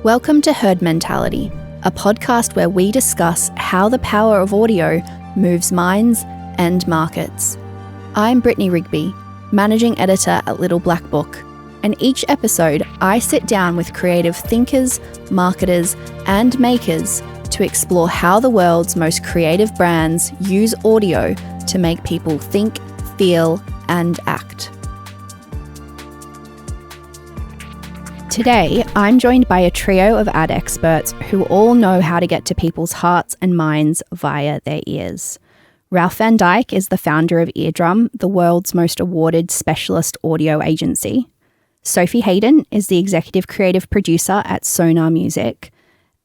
Welcome to Herd Mentality, a podcast where we discuss how the power of audio moves minds and markets. I'm Brittney Rigby, Managing Editor at Little Black Book, and each episode I sit down with creative thinkers, marketers, and makers to explore how the world's most creative brands use audio to make people think, feel, and act. Today, I'm joined by a trio of ad experts who all know how to get to people's hearts and minds via their ears. Ralph van Dijk is the founder of Eardrum, the world's most awarded specialist audio agency. Sophie Haydon is the executive creative producer at Sonar Music.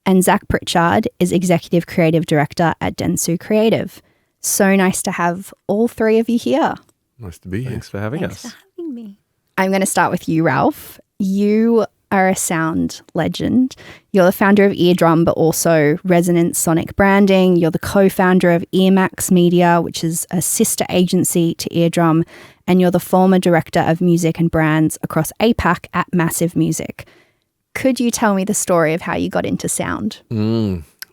And Zac Pritchard is executive creative director at Dentsu Creative. So nice to have all three of you here. Nice to be here. Thanks for having us. Thanks for having me. I'm going to start with you, Ralph. You are a sound legend. You're the founder of Eardrum, but also Resonance Sonic Branding. You're the co-founder of Earmax Media, which is a sister agency to Eardrum. And you're the former director of music and brands across APAC at Massive Music. Could you tell me the story of how you got into sound?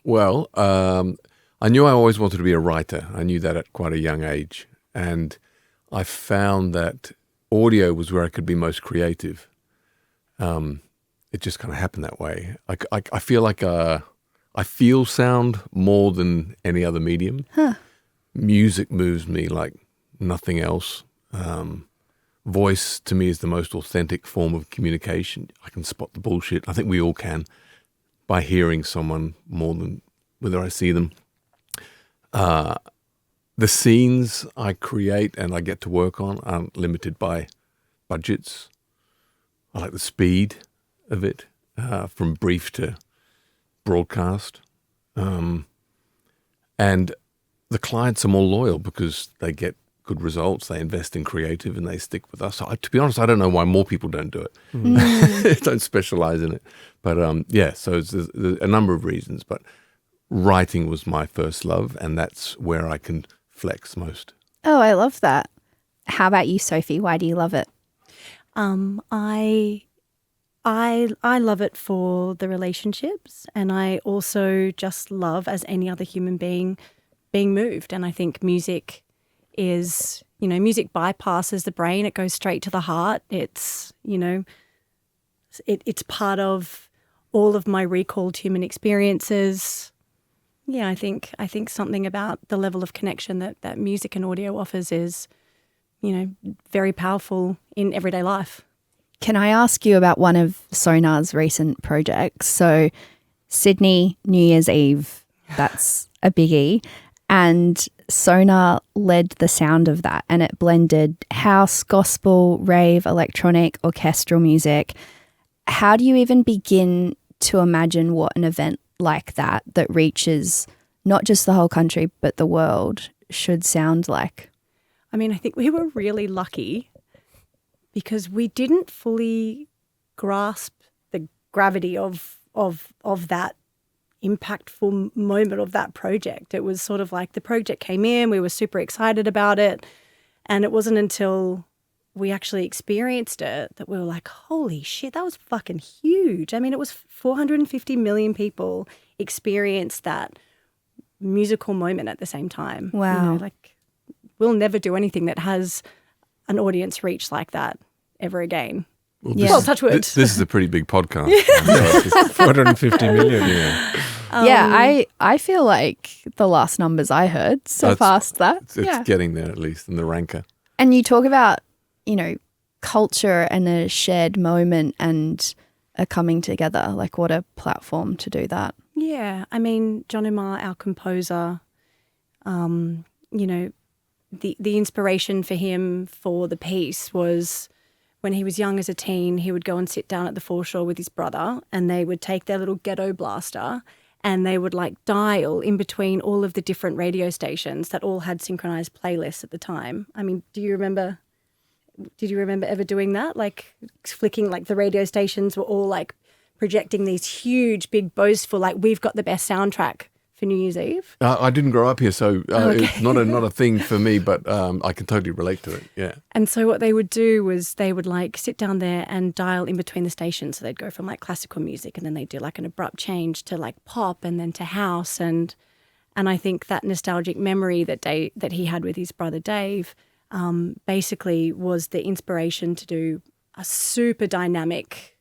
Well, I knew I always wanted to be a writer. I knew that at quite a young age. And I found that audio was where I could be most creative. It just kind of happened that way. I feel like I feel sound more than any other medium. Music moves me like nothing else. Voice to me is the most authentic form of communication. I can spot the bullshit. I think we all can by hearing someone more than whether I see them. The scenes I create and I get to work on aren't limited by budgets. I like the speed of it, from brief to broadcast. And the clients are more loyal because they get good results. They invest in creative and they stick with us. So to be honest, I don't know why more people don't do it. Don't specialize in it. But so there's a number of reasons. But writing was my first love, and that's where I can flex most. Oh, I love that. How about you, Sophie? Why do you love it? I love it for the relationships, and I also just love, as any other human being moved. And I think music is, music bypasses the brain. It goes straight to the heart. It's, it's part of all of my recalled human experiences. Yeah, I think something about the level of connection that music and audio offers is, very powerful in everyday life. Can I ask you about one of Sonar's recent projects? So Sydney, New Year's Eve, that's a biggie. And Sonar led the sound of that, and it blended house, gospel, rave, electronic, orchestral music. How do you even begin to imagine what an event like that reaches not just the whole country but the world should sound like? I mean, I think we were really lucky because we didn't fully grasp the gravity of that impactful moment of that project. It was sort of like the project came in, we were super excited about it, and it wasn't until we actually experienced it that we were like, holy shit, that was fucking huge. I mean, it was 450 million people experienced that musical moment at the same time. Wow. We'll never do anything that has an audience reach like that ever again. Well, Touch wood. This is a pretty big podcast. 450 million. Yeah. I feel like the last numbers I heard surpassed that. It's getting there at least in the ranker. And you talk about, culture and a shared moment and a coming together. Like, what a platform to do that. Yeah. I mean, John Umar, our composer, the inspiration for him for the piece was when he was young as a teen, he would go and sit down at the foreshore with his brother, and they would take their little ghetto blaster and they would dial in between all of the different radio stations that all had synchronized playlists at the time. I mean, did you remember ever doing that? Flicking, the radio stations were all projecting these huge, big, boastful, we've got the best soundtrack for New Year's Eve? I didn't grow up here, so Okay. it's not a thing for me, but I can totally relate to it, yeah. And so what they would do was they would like sit down there and dial in between the stations. So they'd go from like classical music and then they'd do like an abrupt change to like pop and then to house. And I think that nostalgic memory that he had with his brother Dave basically was the inspiration to do a super dynamic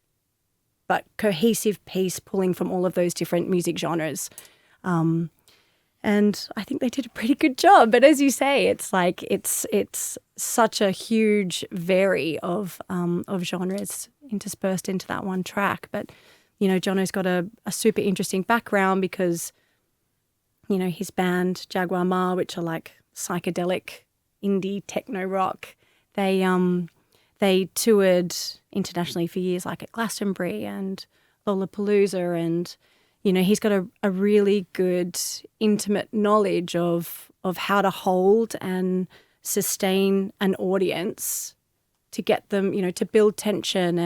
but cohesive piece pulling from all of those different music genres. And I think they did a pretty good job. But as you say, it's like it's such a huge vary of genres interspersed into that one track. But, you know, Jono's got a super interesting background because, you know, his band Jaguar Ma, which are like psychedelic indie techno rock, they toured internationally for years, like at Glastonbury and Lollapalooza, and you know, he's got a really good intimate knowledge of how to hold and sustain an audience to get them, you know, to build tension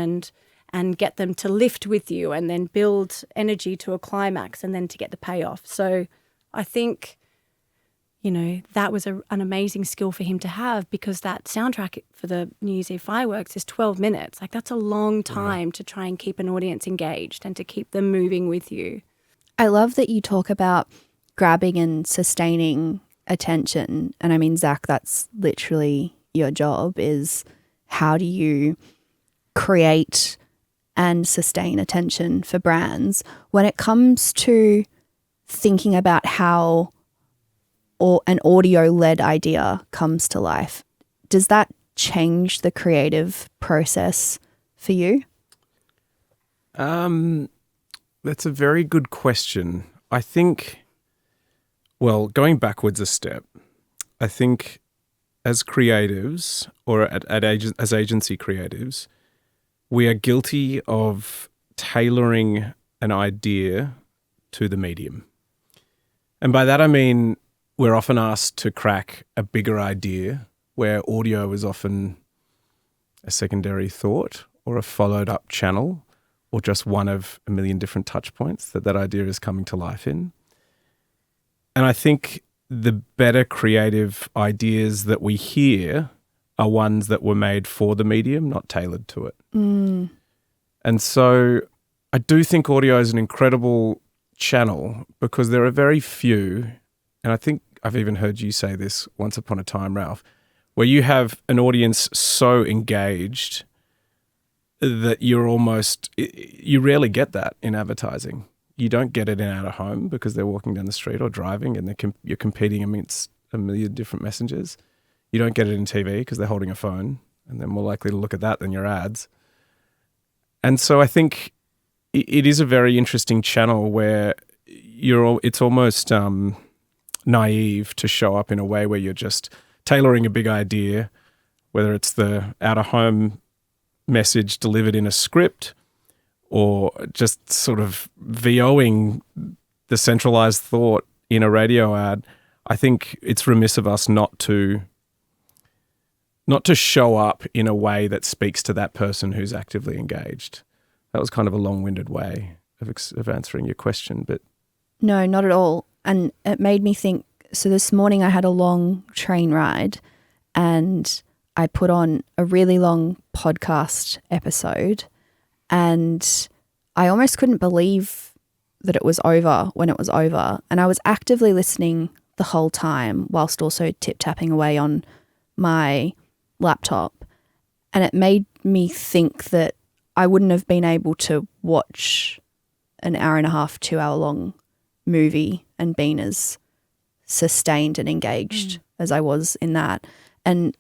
and get them to lift with you and then build energy to a climax and then to get the payoff. So I think, you know, that was an amazing skill for him to have, because that soundtrack for the New Year's Eve fireworks is 12 minutes. Like, that's a long time to try and keep an audience engaged and to keep them moving with you. I love that you talk about grabbing and sustaining attention. And I mean, Zac, that's literally your job, is how do you create and sustain attention for brands when it comes to thinking about how an audio-led idea comes to life? Does that change the creative process for you? That's a very good question. I think, well, going backwards a step, I think as creatives or as agency creatives, we are guilty of tailoring an idea to the medium. And by that I mean we're often asked to crack a bigger idea where audio is often a secondary thought or a followed up channel or just one of a million different touch points that idea is coming to life in. And I think the better creative ideas that we hear are ones that were made for the medium, not tailored to it. Mm. And so I do think audio is an incredible channel because there are very few, and I think I've even heard you say this once upon a time, Ralph, where you have an audience so engaged that you rarely get that in advertising. You don't get it in out of home because they're walking down the street or driving and you're competing amidst a million different messengers. You don't get it in TV because they're holding a phone and they're more likely to look at that than your ads. And so I think it is a very interesting channel where it's almost naive to show up in a way where you're just tailoring a big idea, whether it's the out-of-home message delivered in a script or just sort of VOing the centralized thought in a radio ad. I think it's remiss of us not to show up in a way that speaks to that person who's actively engaged. That was kind of a long-winded way of answering your question, but No, not at all. And it made me think, so this morning I had a long train ride and I put on a really long podcast episode and I almost couldn't believe that it was over when it was over. And I was actively listening the whole time whilst also tip-tapping away on my laptop. And it made me think that I wouldn't have been able to watch an hour and a half, 2 hour long movie and been as sustained and engaged as I was in that. And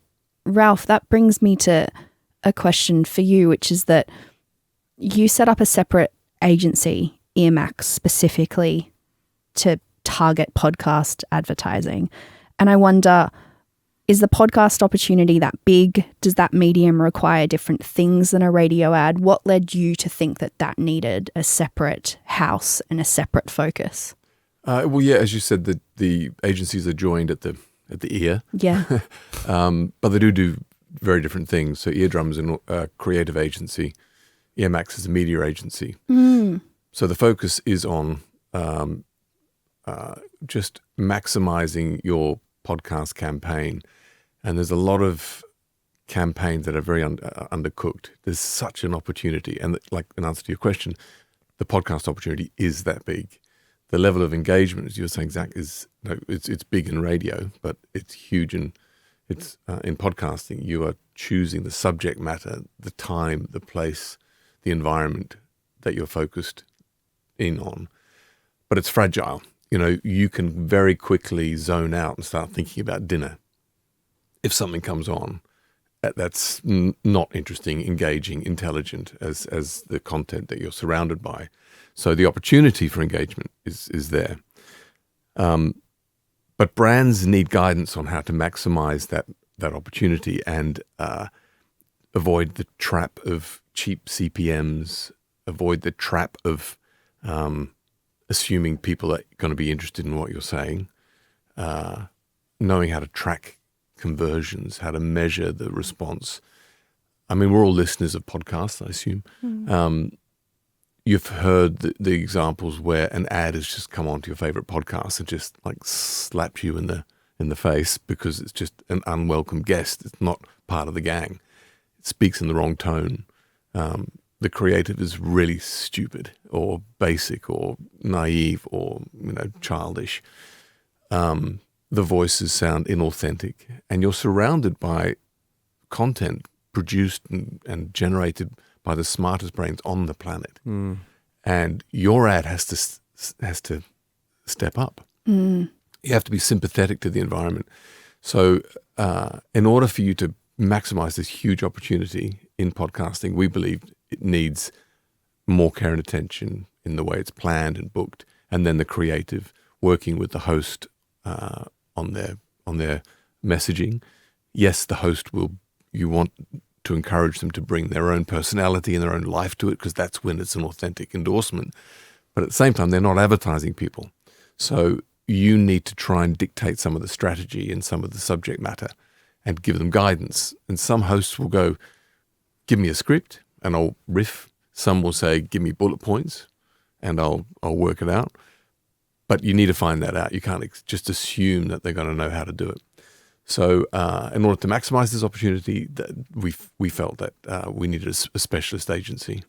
Ralph, that brings me to a question for you, which is that you set up a separate agency, Earmax, specifically to target podcast advertising. And I wonder, is the podcast opportunity that big? Does that medium require different things than a radio ad? What led you to think that needed a separate house and a separate focus? Well, yeah, as you said, the agencies are joined at the ear. Yeah. But they do very different things. So Eardrum is a creative agency. Earmax is a media agency. Mm. So the focus is on just maximizing your podcast campaign. And there's a lot of campaigns that are very undercooked. There's such an opportunity. And like in answer to your question, the podcast opportunity is that big. The level of engagement, as you were saying, Zac, it's big in radio, but it's huge in podcasting. You are choosing the subject matter, the time, the place, the environment that you're focused in on. But it's fragile. You can very quickly zone out and start thinking about dinner if something comes on that's not interesting, engaging, intelligent as the content that you're surrounded by. So the opportunity for engagement is there. But brands need guidance on how to maximize that opportunity and avoid the trap of cheap CPMs, avoid the trap of assuming people are going to be interested in what you're saying, knowing how to track conversions, how to measure the response. I mean, we're all listeners of podcasts, I assume. You've heard the examples where an ad has just come onto your favorite podcast and just like slaps you in the face because it's just an unwelcome guest. It's not part of the gang. It speaks in the wrong tone. The creative is really stupid or basic or naive or childish. The voices sound inauthentic, and you're surrounded by content produced and generated by the smartest brains on the planet, and your ad has to step up. You have to be sympathetic to the environment. So, in order for you to maximize this huge opportunity in podcasting, we believe it needs more care and attention in the way it's planned and booked, and then the creative working with the host on their messaging. Yes, the host you want to encourage them to bring their own personality and their own life to it, because that's when it's an authentic endorsement. But at the same time, they're not advertising people. So you need to try and dictate some of the strategy and some of the subject matter and give them guidance. And some hosts will go, give me a script and I'll riff. Some will say, give me bullet points and I'll work it out. But you need to find that out. You can't just assume that they're going to know how to do it. So in order to maximize this opportunity, we felt that we needed a specialist agency.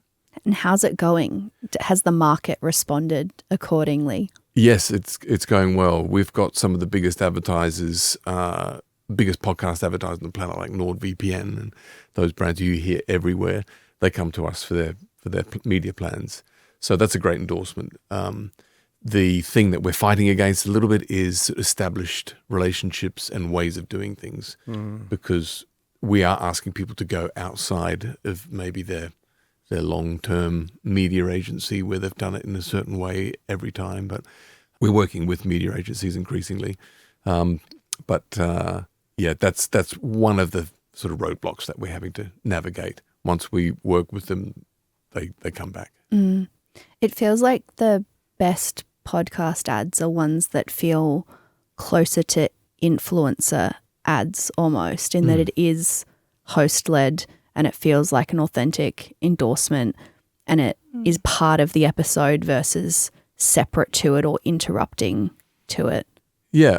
And how's it going? Has the market responded accordingly? Yes, it's going well. We've got some of the biggest advertisers, biggest podcast advertisers on the planet, like NordVPN and those brands you hear everywhere. They come to us for their media plans. So that's a great endorsement. The thing that we're fighting against a little bit is established relationships and ways of doing things, because we are asking people to go outside of maybe their long-term media agency where they've done it in a certain way every time. But we're working with media agencies increasingly. That's one of the sort of roadblocks that we're having to navigate. Once we work with them, they come back. It feels like the best podcast ads are ones that feel closer to influencer ads almost, in that it is host-led and it feels like an authentic endorsement and it is part of the episode versus separate to it or interrupting to it. Yeah,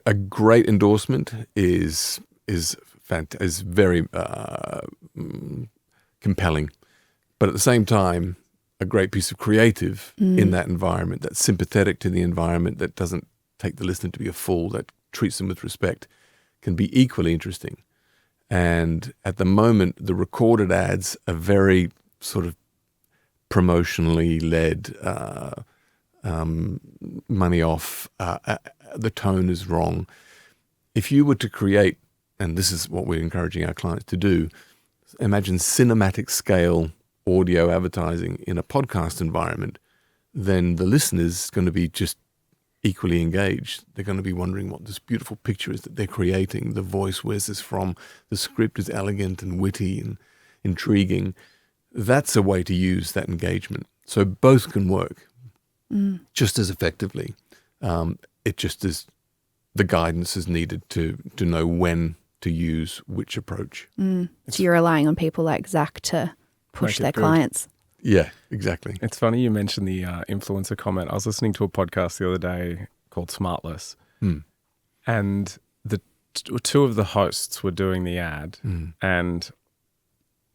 a great endorsement is very compelling, but at the same time, a great piece of creative in that environment that's sympathetic to the environment, that doesn't take the listener to be a fool, that treats them with respect, can be equally interesting. And at the moment, the recorded ads are very sort of promotionally led, money off, the tone is wrong. If you were to create, and this is what we're encouraging our clients to do, imagine cinematic scale audio advertising in a podcast environment, then the listener's going to be just equally engaged. They're going to be wondering what this beautiful picture is that they're creating. The voice, where's this from? The script is elegant and witty and intriguing. That's a way to use that engagement. So both can work just as effectively. It just is, the guidance is needed to know when to use which approach. So you're relying on people like Zac to push their clients. Yeah, exactly. It's funny you mentioned the influencer comment. I was listening to a podcast the other day called Smartless, and the two of the hosts were doing the ad, and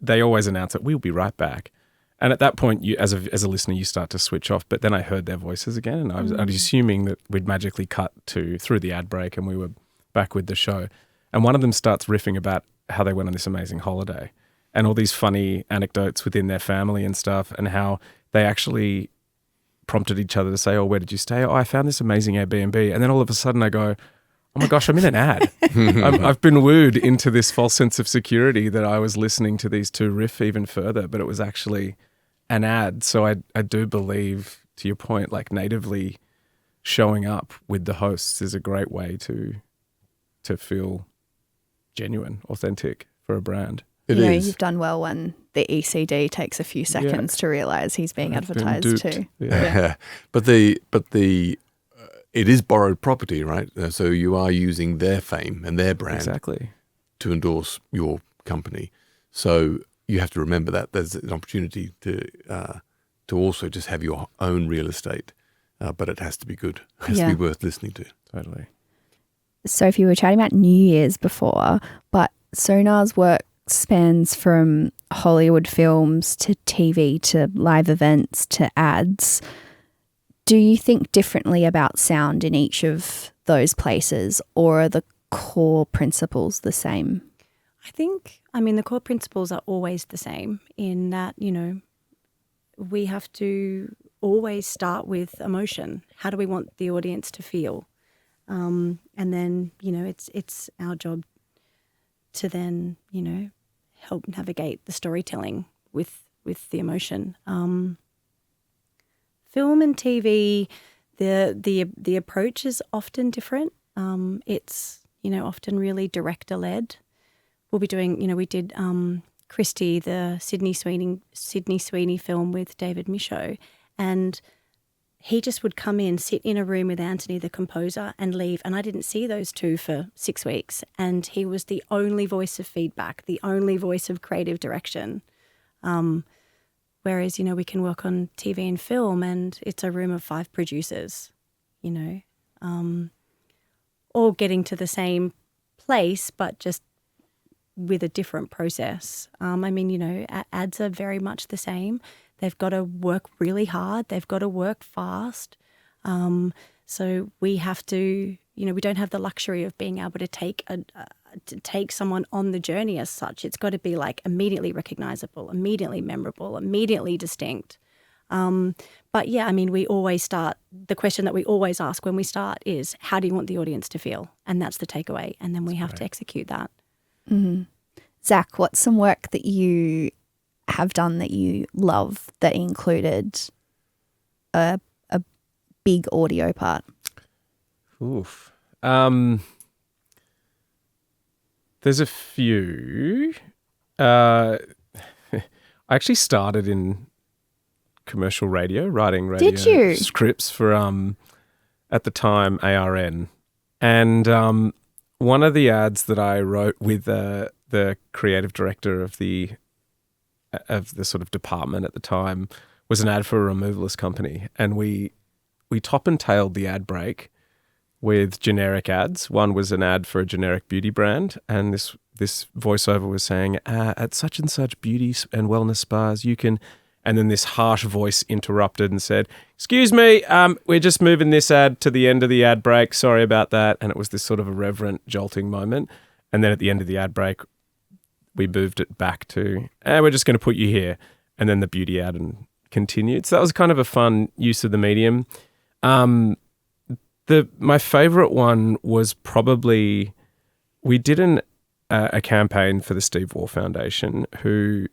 they always announce it, we'll be right back. And at that point, you, as a listener, you start to switch off. But then I heard their voices again, and I was assuming that we'd magically cut through the ad break and we were back with the show. And one of them starts riffing about how they went on this amazing holiday and all these funny anecdotes within their family and stuff, and how they actually prompted each other to say, oh, where did you stay? Oh, I found this amazing Airbnb. And then all of a sudden I go, oh my gosh, I'm in an ad. I've been wooed into this false sense of security that I was listening to these two riff even further, but it was actually an ad. So I do believe, to your point, like natively showing up with the hosts is a great way to feel genuine, authentic for a brand. It you know, is. you've done well when the ECD takes a few seconds to realise he's being advertised to. Yeah. But it is borrowed property, right? So you are using their fame and their brand Exactly. to endorse your company. So you have to remember that there's an opportunity to also just have your own real estate, but it has to be good. It has to be worth listening to. Totally. Sophie, we were chatting about New Year's before, but Sonar's work spans from Hollywood films to TV to live events to ads. Do you think differently about sound in each of those places, or are the core principles the same? I mean, the core principles are always the same in that, you know, we have to always start with emotion. How do we want the audience to feel? And then, you know, it's our job to then, you know, help navigate the storytelling with the emotion. Film and TV, the approach is often different. It's, you know, often really director-led. We'll be doing, you know, we did Christie, the Sydney Sweeney film with David Michaud, and he just would come in, sit in a room with Anthony, the composer, and leave. And I didn't see those two for 6 weeks. And he was the only voice of feedback, the only voice of creative direction. Whereas, you know, we can work on TV and film and it's a room of 5 producers, you know, all getting to the same place, but just with a different process. I mean, you know, ads are very much the same. They've got to work really hard. They've got to work fast. So we have to, you know, we don't have the luxury of being able to take someone on the journey as such. It's got to be like immediately recognizable, immediately memorable, immediately distinct. But yeah, I mean, we always start, the question that we always ask when we start is, how do you want the audience to feel? And that's the takeaway. And then we have to execute that. Mm-hmm. Zac, what's some work that you have done that you love that included a big audio part? Oof. There's a few. I actually started in commercial radio, writing radio Did you? scripts for at the time ARN, and one of the ads that I wrote with the creative director of the sort of department at the time was an ad for a removalist company, and we top and tailed the ad break with generic ads. One was an ad for a generic beauty brand, and this voiceover was saying, at such and such beauty and wellness spas, you can, and then this harsh voice interrupted and said, excuse me, we're just moving this ad to the end of the ad break. Sorry about that. And it was this sort of irreverent, jolting moment. And then at the end of the ad break, we moved it back to, we're just going to put you here. And then the beauty ad and continued. So that was kind of a fun use of the medium. My favorite one was probably, we did a campaign for the Steve Waugh Foundation who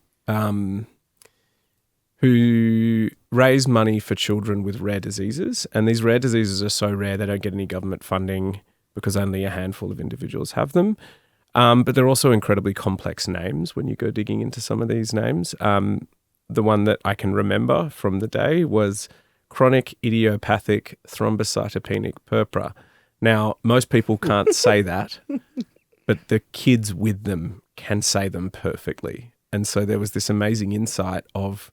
raise money for children with rare diseases. And these rare diseases are so rare they don't get any government funding because only a handful of individuals have them. But they're also incredibly complex names when you go digging into some of these names. The one that I can remember from the day was chronic idiopathic thrombocytopenic purpura. Now, most people can't say that, but the kids with them can say them perfectly. And so there was this amazing insight of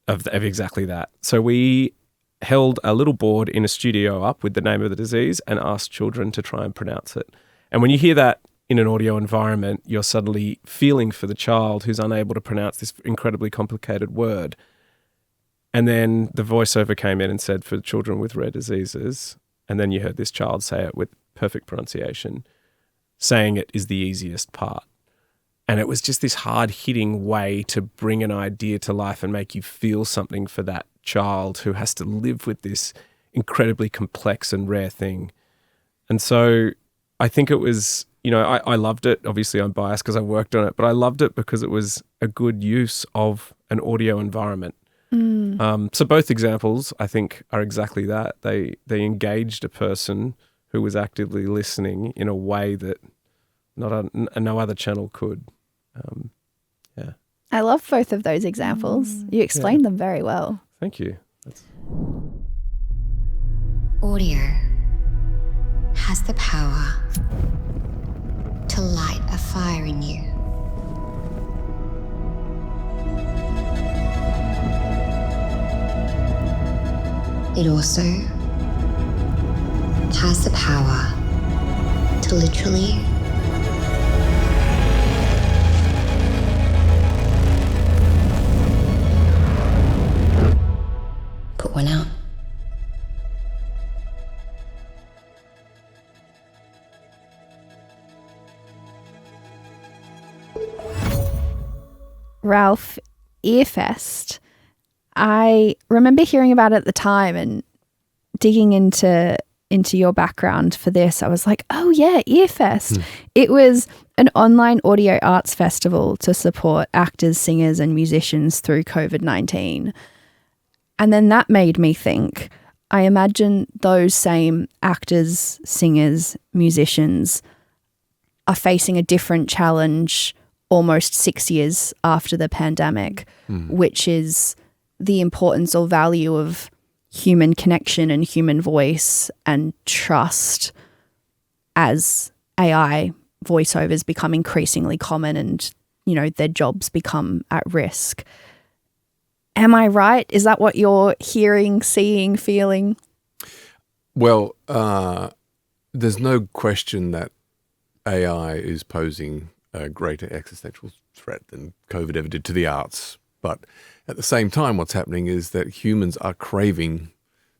of exactly that. So we held a little board in a studio up with the name of the disease and asked children to try and pronounce it. And when you hear that in an audio environment, you're suddenly feeling for the child who's unable to pronounce this incredibly complicated word. And then the voiceover came in and said, for children with rare diseases, and then you heard this child say it with perfect pronunciation. Saying it is the easiest part. And it was just this hard-hitting way to bring an idea to life and make you feel something for that child who has to live with this incredibly complex and rare thing. And so I think it was, I loved it. Obviously, I'm biased because I worked on it, but I loved it because it was a good use of an audio environment. So both examples, I think, are exactly that. They engaged a person who was actively listening in a way that no other channel could. I love both of those examples. You explained them very well. Thank you. Audio has the power to light a fire in you. It also has the power to literally put one out. Ralph, Earfest, I remember hearing about it at the time and digging into your background for this. I was like, oh yeah, Earfest. It was an online audio arts festival to support actors, singers and musicians through COVID-19. And then that made me think, I imagine those same actors, singers, musicians are facing a different challenge almost 6 years after the pandemic, which is the importance or value of human connection and human voice and trust as AI voiceovers become increasingly common and, their jobs become at risk. Am I right? Is that what you're hearing, seeing, feeling? Well, there's no question that AI is posing a greater existential threat than COVID ever did to the arts. But at the same time, what's happening is that humans are craving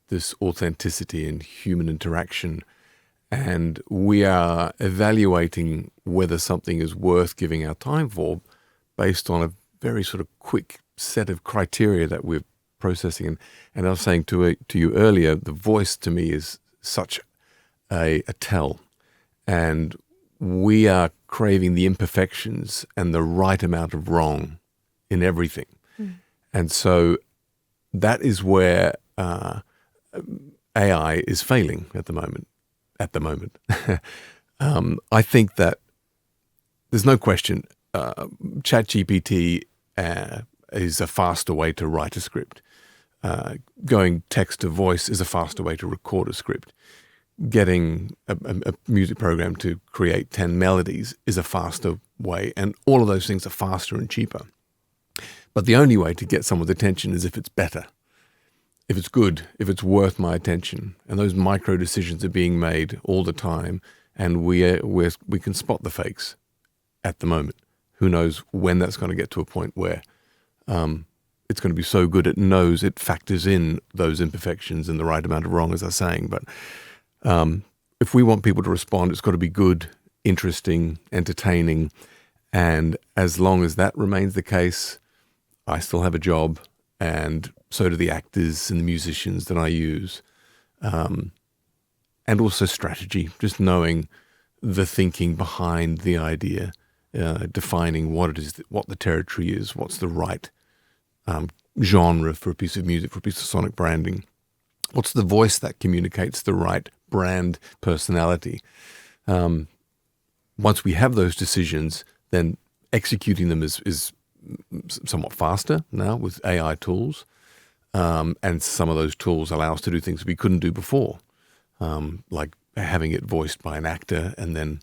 this authenticity and human interaction. And we are evaluating whether something is worth giving our time for based on a very sort of quick set of criteria that we're processing. And I was saying to you earlier, the voice to me is such a tell. And we are craving the imperfections and the right amount of wrong in everything. And so that is where AI is failing at the moment. I think that there's no question ChatGPT is a faster way to write a script. Going text to voice is a faster way to record a script. Getting a music program to create 10 melodies is a faster way, and all of those things are faster and cheaper. But the only way to get someone's attention is if it's better, if it's good, if it's worth my attention. And those micro decisions are being made all the time, and we can spot the fakes at the moment. Who knows when that's going to get to a point where it's going to be so good it knows, it factors in those imperfections and the right amount of wrong, as I was saying. But if we want people to respond, it's got to be good, interesting, entertaining. And as long as that remains the case, I still have a job, and so do the actors and the musicians that I use. And also strategy, just knowing the thinking behind the idea, defining what it is, what the territory is, what's the right genre for a piece of music, for a piece of sonic branding. What's the voice that communicates the right brand personality? Once we have those decisions, then executing them is somewhat faster now with AI tools. And some of those tools allow us to do things we couldn't do before, like having it voiced by an actor and then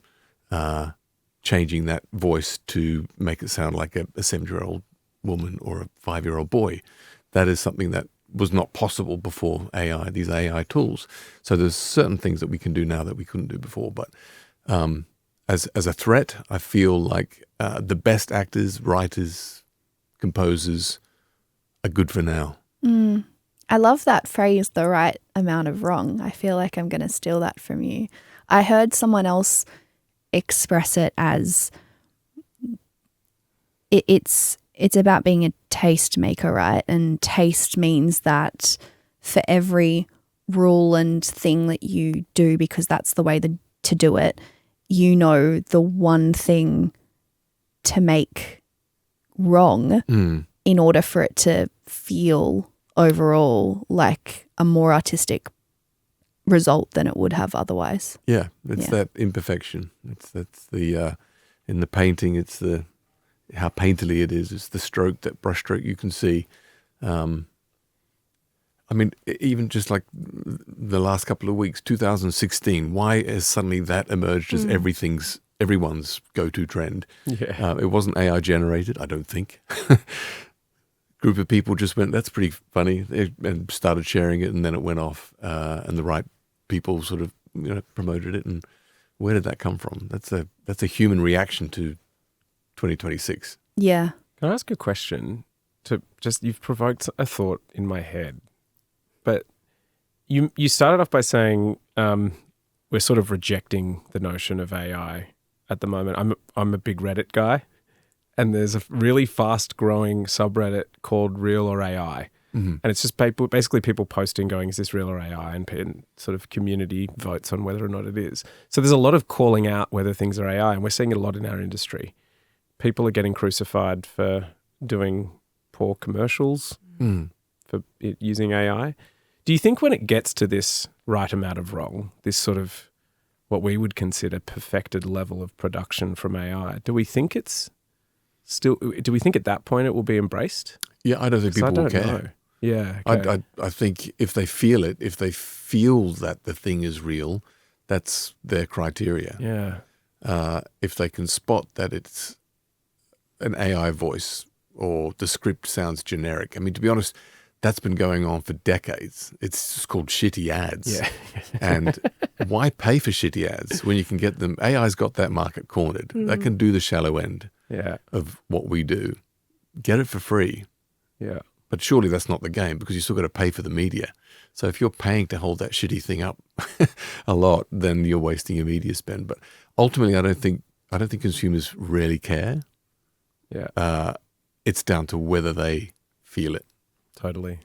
changing that voice to make it sound like a 7-year-old woman or a 5-year-old boy. that is something that was not possible before AI, these AI tools. So there's certain things that we can do now that we couldn't do before. But as a threat, I feel like the best actors, writers, composers are good for now. I love that phrase, the right amount of wrong. I feel like I'm going to steal that from you. I heard someone else express it as it's about being a taste maker, right? And taste means that for every rule and thing that you do, because that's the way to do it, you know the one thing to make wrong in order for it to feel overall like a more artistic result than it would have otherwise. Yeah, it's that imperfection. That's the in the painting. It's the how painterly it is. It's the stroke, that brush stroke you can see. I mean, even just like the last couple of weeks, 2016. Why has suddenly that emerged as everyone's go-to trend? Yeah. It wasn't AI generated, I don't think. Group of people just went, that's pretty funny, and started sharing it, and then it went off, and the right people sort of promoted it. And where did that come from? That's a human reaction to 2026. Yeah. Can I ask a question? You've provoked a thought in my head, but you started off by saying we're sort of rejecting the notion of AI at the moment. I'm a big Reddit guy. And there's a really fast-growing subreddit called Real or AI. And it's just basically people posting going, is this real or AI? And sort of community votes on whether or not it is. So there's a lot of calling out whether things are AI, and we're seeing it a lot in our industry. People are getting crucified for doing poor commercials for using AI. Do you think when it gets to this right amount of wrong, this sort of what we would consider perfected level of production from AI, do we think at that point it will be embraced? Yeah, I don't think people will care. Know. Yeah. Okay. I think if they feel it, if they feel that the thing is real, that's their criteria. Yeah. If they can spot that it's an AI voice or the script sounds generic. I mean, to be honest, that's been going on for decades. It's just called shitty ads. Yeah. And why pay for shitty ads when you can get them? AI's got that market cornered. They can do the shallow end of what we do. Get it for free. Yeah. But surely that's not the game, because you still got to pay for the media. So if you're paying to hold that shitty thing up a lot, then you're wasting your media spend. But ultimately, I don't think consumers really care. Yeah. It's down to whether they feel it. Totally.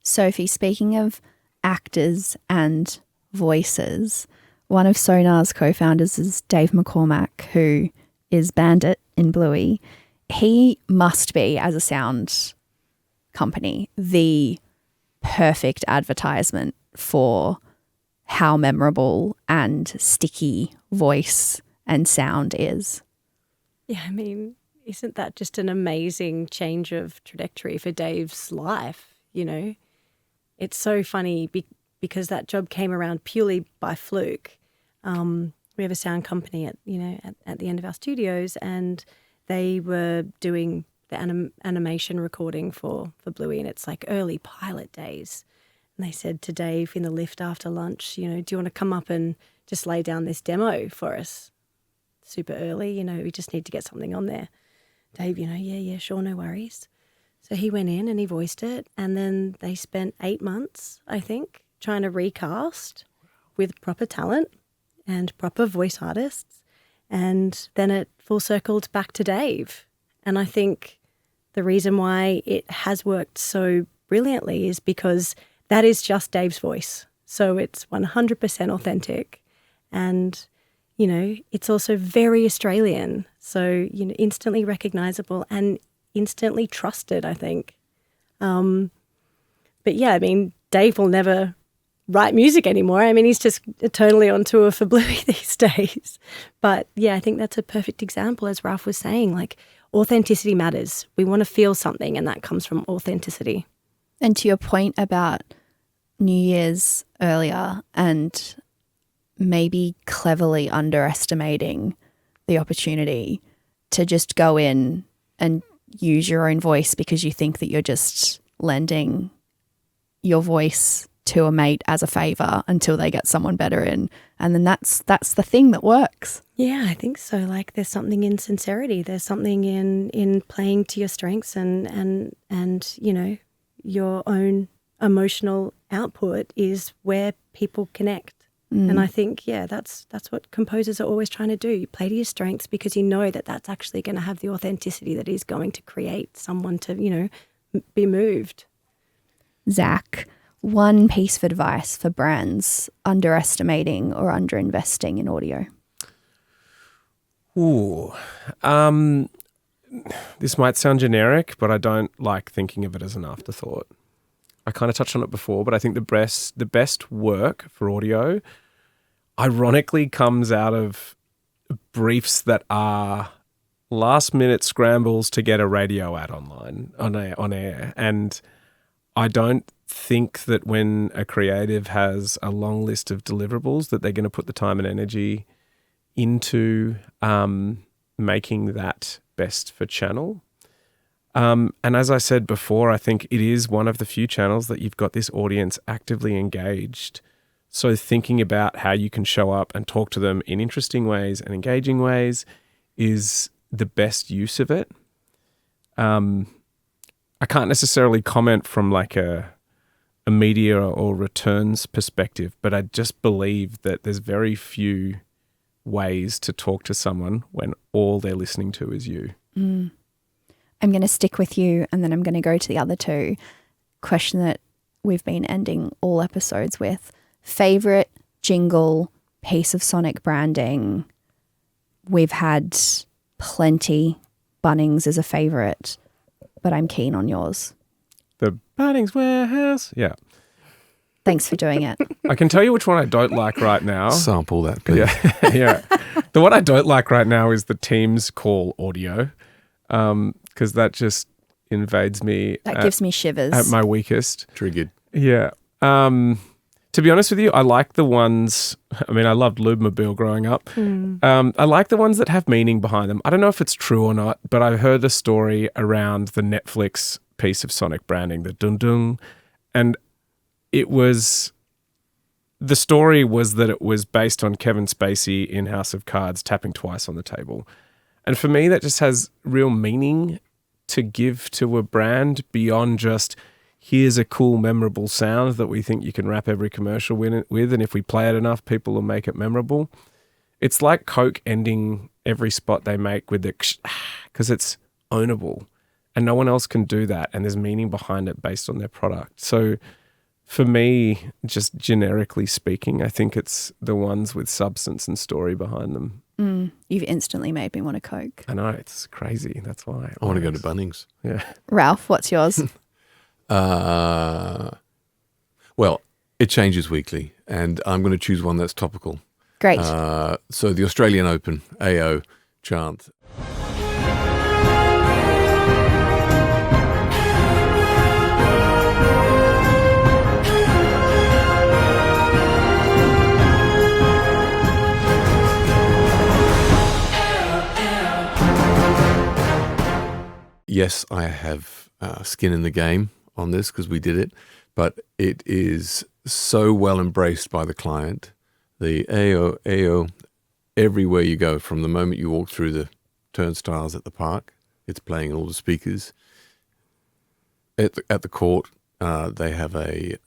Sophie, speaking of actors and voices, one of Sonar's co-founders is Dave McCormack, who is Bandit in Bluey. He must be, as a sound company, the perfect advertisement for how memorable and sticky voice and sound is. Yeah, I mean, isn't that just an amazing change of trajectory for Dave's life? You know, it's so funny because that job came around purely by fluke. We have a sound company at the end of our studios, and they were doing the animation recording for Bluey, and it's like early pilot days. And they said to Dave in the lift after lunch, do you want to come up and just lay down this demo for us? Super early, we just need to get something on there. Dave, yeah, sure, no worries. So he went in and he voiced it, and then they spent 8 months, I think, trying to recast with proper talent and proper voice artists. And then it full circled back to Dave. And I think the reason why it has worked so brilliantly is because that is just Dave's voice. So it's 100% authentic. And, it's also very Australian. So, instantly recognizable and instantly trusted, I think. But yeah, I mean, Dave will never write music anymore. I mean, he's just totally on tour for Bluey these days. But yeah, I think that's a perfect example, as Ralph was saying, like authenticity matters. We want to feel something, and that comes from authenticity. And to your point about New Year's earlier and maybe cleverly underestimating the opportunity to just go in and use your own voice because you think that you're just lending your voice to a mate as a favor until they get someone better in. And then that's the thing that works. Yeah, I think so. Like there's something in sincerity. There's something in playing to your strengths and you know, your own emotional output is where people connect. And I think, yeah, that's what composers are always trying to do. You play to your strengths because you know that that's actually going to have the authenticity that is going to create someone to, you know, be moved. Zac, one piece of advice for brands underestimating or underinvesting in audio. Ooh. This might sound generic, but I don't like thinking of it as an afterthought. I kind of touched on it before, but I think the best work for audio ironically comes out of briefs that are last-minute scrambles to get a radio ad on air. And I don't think that when a creative has a long list of deliverables that they're going to put the time and energy into making that best for channel. And as I said before, I think it is one of the few channels that you've got this audience actively engaged. So thinking about how you can show up and talk to them in interesting ways and engaging ways is the best use of it. I can't necessarily comment from like a media or returns perspective, but I just believe that there's very few ways to talk to someone when all they're listening to is you. I'm going to stick with you and then I'm going to go to the other two. Question that we've been ending all episodes with. Favorite jingle, piece of sonic branding. We've had plenty. Bunnings is a favorite, but I'm keen on yours. The Bunnings Warehouse. Yeah. Thanks for doing it. I can tell you which one I don't like right now. Sample that, please. Yeah. Yeah. The one I don't like right now is the Teams call audio. Because that just invades me. That gives me shivers. At my weakest. Triggered. Yeah. To be honest with you, I like the ones, I mean, I loved Lubemobile growing up. I like the ones that have meaning behind them. I don't know if it's true or not, but I heard a story around the Netflix piece of sonic branding, the dun-dun, and the story was that it was based on Kevin Spacey in House of Cards tapping twice on the table. And for me, that just has real meaning to give to a brand beyond just, here's a cool, memorable sound that we think you can wrap every commercial with, and if we play it enough, people will make it memorable. It's like Coke ending every spot they make with the because it's ownable, and no one else can do that, and there's meaning behind it based on their product. So for me, just generically speaking, I think it's the ones with substance and story behind them. You've instantly made me want a Coke. I know, it's crazy. That's why. I want to go to Bunnings. Yeah. Ralph, what's yours? Well, it changes weekly, and I'm going to choose one that's topical. Great. So the Australian Open, AO chant. Yes, I have skin in the game on this because we did it, but it is so well embraced by the client. The AO, everywhere you go, from the moment you walk through the turnstiles at the park, it's playing in all the speakers. At the court, they have a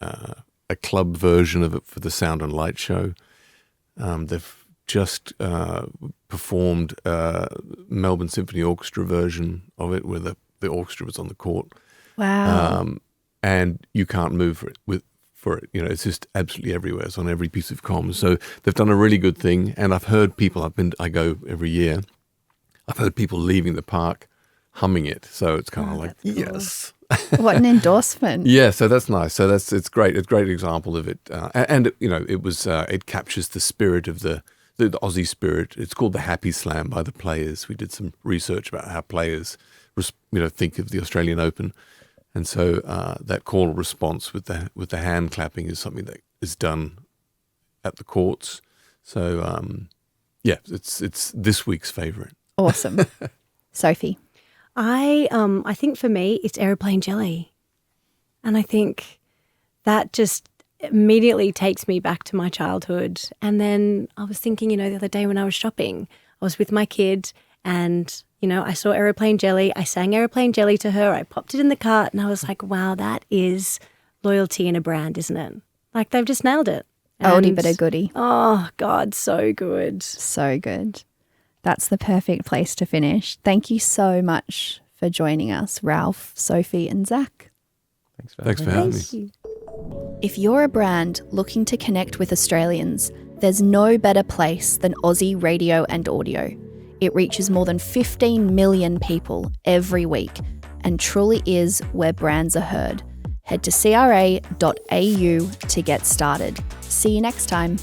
club version of it for the Sound and Light show. They've just performed Melbourne Symphony Orchestra version of it where the orchestra was on the court. Wow. And you can't move for it. You know, it's just absolutely everywhere. It's on every piece of comms. So they've done a really good thing. And I've heard people, I go every year, I've heard people leaving the park humming it. So it's kind of like, cool. yes. What an endorsement. Yeah, so that's nice. So it's great. It's a great example of it. And you know, it captures the spirit of the Aussie spirit. It's called the Happy Slam by the players. We did some research about how players, think of the Australian Open, and so that call response with the hand clapping is something that is done at the courts. So it's this week's favourite. Awesome. Sophie. I think for me it's Aeroplane Jelly. And I think that just immediately takes me back to my childhood. And then I was thinking, the other day when I was shopping, I was with my kid and, I saw Aeroplane Jelly. I sang Aeroplane Jelly to her. I popped it in the cart and I was like, wow, that is loyalty in a brand, isn't it? Like they've just nailed it. Oldie but a goodie. Oh, God, so good. So good. That's the perfect place to finish. Thank you so much for joining us, Ralph, Sophie and Zac. Thanks for having me. Thank you. If you're a brand looking to connect with Australians, there's no better place than Aussie Radio and Audio. It reaches more than 15 million people every week and truly is where brands are heard. Head to cra.au to get started. See you next time.